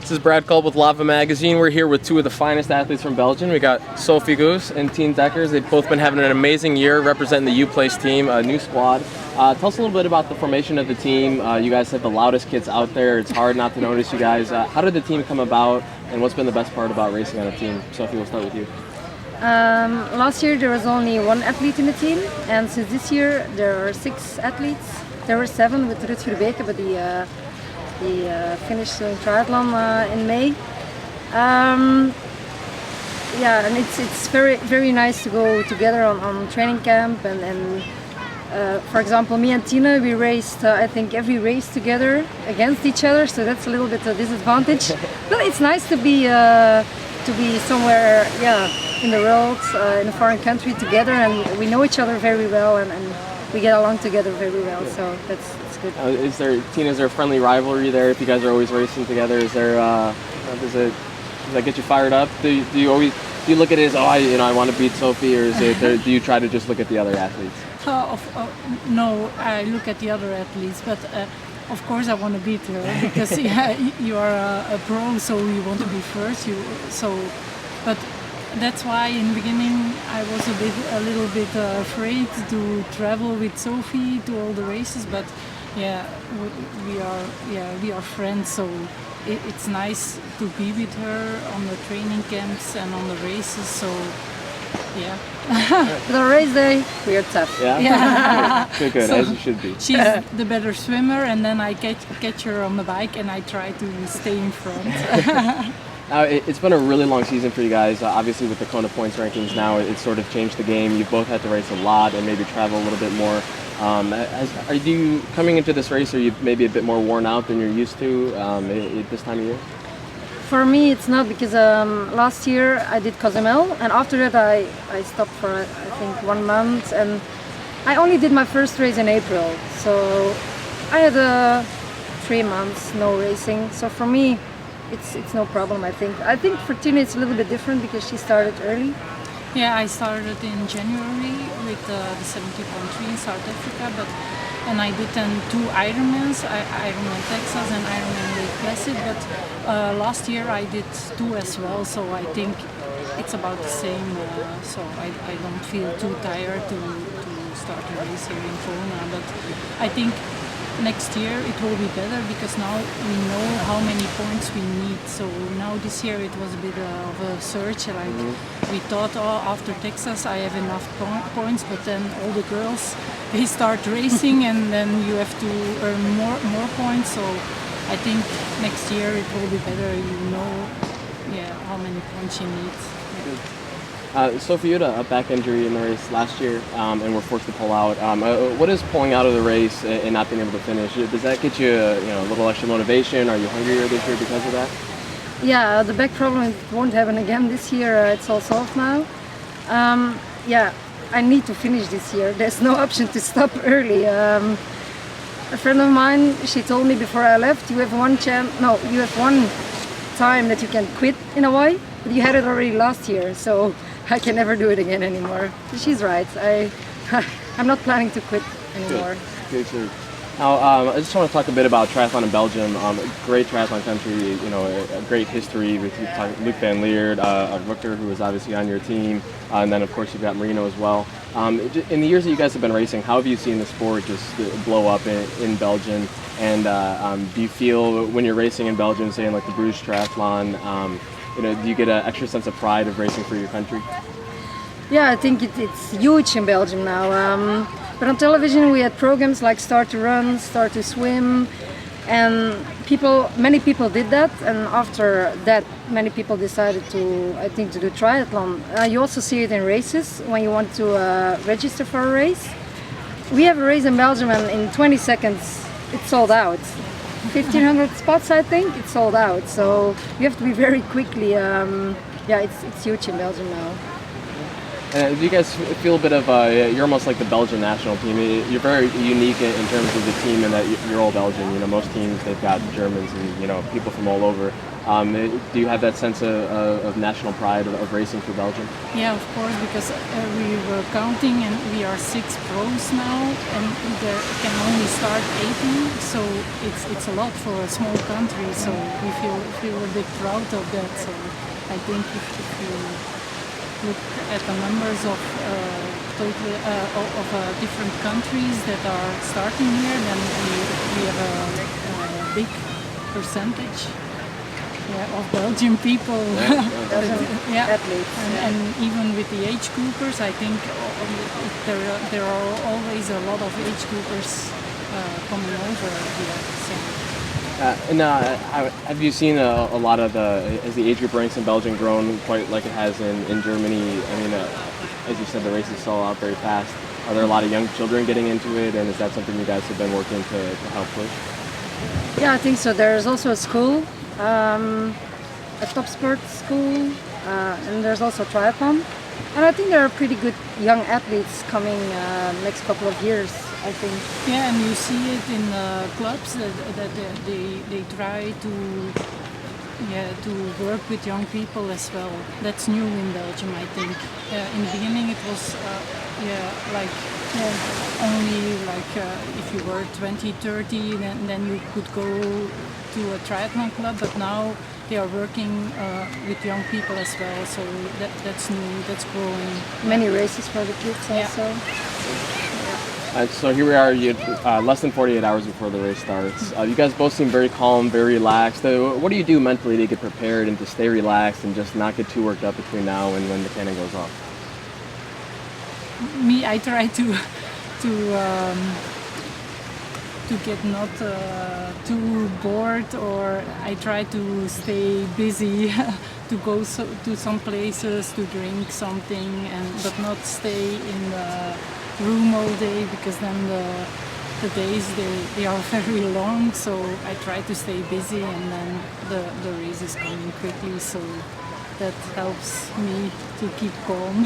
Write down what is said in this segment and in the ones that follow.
This is Brad Culp with Lava Magazine. We're here with two of the finest athletes from Belgium. We got Sofie Goos and Tine. They've both been having an amazing year representing the UPlace team, a new squad. Tell us a little bit about the formation of the team. You guys have the loudest kids out there. It's hard not to notice you guys. How did the team come about, and what's been the best part about racing on a team? Sofie, we'll start with you. Last year there was only one athlete in the team, and since this year there are 6 athletes. There were 7 with Rivalry, but he finished doing triathlon in May. Yeah, and it's very nice to go together on training camp, and for example, me and Tine, we raced I think every race together against each other, so that's a little bit a disadvantage. But it's nice to be somewhere, in the world, in a foreign country together, and we know each other very well, and we get along together very well, so that's good. Is there a friendly rivalry there if you guys are always racing together? Is there, does that get you fired up? Do you look at it as, I want to beat Sofie, or is it, do you try to just look at the other athletes? No, I look at the other athletes, but of course I want to beat her because you are a pro, so you want to be first. But that's why in the beginning I was a little bit afraid to travel with Sofie to all the races. But we are friends, so it's nice to be with her on the training camps and on the races. So yeah. The race day, we are tough. Yeah. Good, So as you should be. She's the better swimmer, and then I catch her on the bike, and I try to stay in front. It's been a really long season for you guys. Obviously, with the Kona points rankings now, it's sort of changed the game. You both had to race a lot and maybe travel a little bit more. Are you coming into this race? Are you maybe a bit more worn out than you're used to at this time of year? For me, it's not, because last year I did Cozumel, and after that I stopped for I think 1 month, and I only did my first race in April, so I had 3 months no racing. So for me, it's no problem. I think for Tine it's a little bit different because she started early. Yeah, I started in January with the 70.3 in South Africa, and I did then 2 Ironmans, Ironman Texas and Ironman Lake Placid, but last year I did 2 as well, so I think it's about the same, so I don't feel too tired to start a race here in Kona, but I think next year it will be better because now we know how many points we need. So now this year it was a bit of a search, we thought, after Texas I have enough points, but then all the girls, they start racing and then you have to earn more points. So I think next year it will be better, how many points you need. Sofie, you had a back injury in the race last year and were forced to pull out. What is pulling out of the race and not being able to finish? Does that get you a little extra motivation? Are you hungrier this year because of that? Yeah, the back problem won't happen again this year. It's all solved now. I need to finish this year. There's no option to stop early. A friend of mine, she told me before I left, you have one time that you can quit in a way, but you had it already last year, so I can never do it again anymore. She's right. I'm not planning to quit anymore. Good. Now, I just want to talk a bit about triathlon in Belgium. A great triathlon country, a great history with Luc van Lierde, Rooker, who was obviously on your team, and then of course you've got Marino as well. In the years that you guys have been racing, how have you seen the sport just blow up in Belgium? And do you feel when you're racing in Belgium, say in like the Bruges Triathlon, do you get an extra sense of pride of racing for your country? Yeah, I think it's huge in Belgium now. But on television we had programs like Start to Run, Start to Swim, and many people did that. And after that, many people decided to do triathlon. You also see it in races when you want to register for a race. We have a race in Belgium, and in 20 seconds it's sold out. 1,500 spots, I think, it's sold out. So you have to be very quickly. It's huge in Belgium now. Do you guys feel a bit of, you're almost like the Belgian national team. You're very unique in terms of the team in that you're all Belgian. Most teams, they've got Germans and, people from all over. Do you have that sense of national pride of racing for Belgium? Yeah, of course, because we were counting and we are 6 pros now, and there can only start 18. So it's a lot for a small country. So we feel a bit proud of that. So I think if you look at the numbers of different countries that are starting here, then we have a big percentage. Yeah, of Belgian people. Yeah. Athletes. And even with the age groupers, I think there are always a lot of age groupers coming over here. So. Have you seen a lot of has the age group ranks in Belgium grown quite like it has in Germany? I mean, as you said, the races sell out very fast. Are there a lot of young children getting into it, and is that something you guys have been working to help push? Yeah, I think so. There's also a school, a top sport school, and there's also triathlon. And I think there are pretty good young athletes coming next couple of years, I think. Yeah, and you see it in clubs that they try to work with young people as well. That's new in Belgium, I think. In the beginning it was only like if you were 20, 30, then you could go to a triathlon club, but now they are working with young people as well, so that's new, that's growing. Many races for the kids also. So here we are, less than 48 hours before the race starts. You guys both seem very calm, very relaxed. What do you do mentally to get prepared and to stay relaxed and just not get too worked up between now and when the cannon goes off? Me, I try to get not too bored, or I try to stay busy, to go to some places to drink something, but not stay in the room all day, because then the days they are very long. So I try to stay busy, and then the race is coming quickly, so that helps me to keep calm.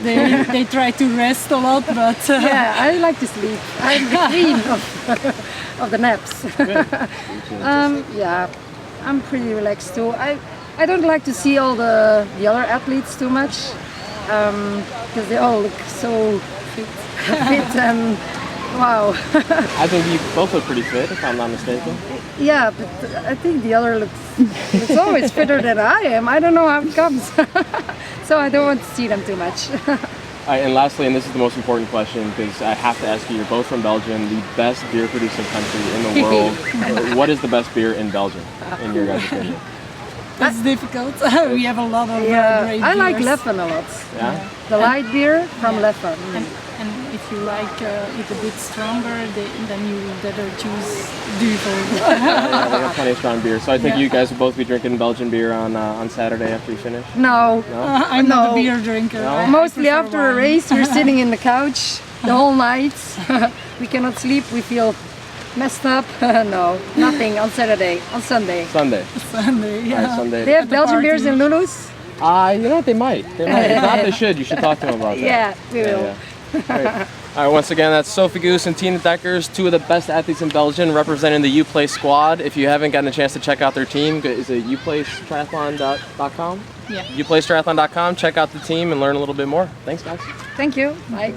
They try to rest a lot, but yeah, I like to sleep. I'm the queen of the naps. Yeah, I'm pretty relaxed too. I don't like to see all the other athletes too much, because they all look so fit and wow. I think you both look pretty fit, if I'm not mistaken. Yeah, but I think the other looks always fitter than I am. I don't know how it comes. So I don't want to see them too much. And lastly, and this is the most important question, because I have to ask you, you're both from Belgium, the best beer producing country in the world. What is the best beer in Belgium, in your guys' opinion? It's difficult. We have a lot of great beers. I like Leffen a lot. Yeah? The light beer from Leffen. And if you like it a bit stronger, then you better choose Duvel. Yeah, they have plenty of strong beer. So I think you guys will both be drinking Belgian beer on Saturday after you finish? No. I'm not a beer drinker. No? Mostly after a race, we're sitting in the couch the whole night. We cannot sleep, we feel messed up. No, nothing on Saturday, on Sunday. Sunday. Yeah. Sunday. They have Belgian beers in Lulu's? You know what, they might. If not, they should. You should talk to them about that. Yeah, we will. Great. All right, once again, that's Sofie Goos and Tine Dekkers, two of the best athletes in Belgium, representing the UPlace squad. If you haven't gotten a chance to check out their team, is it UPlaceTriathlon.com? Yeah. UPlaceTriathlon.com. Check out the team and learn a little bit more. Thanks, guys. Thank you. Bye.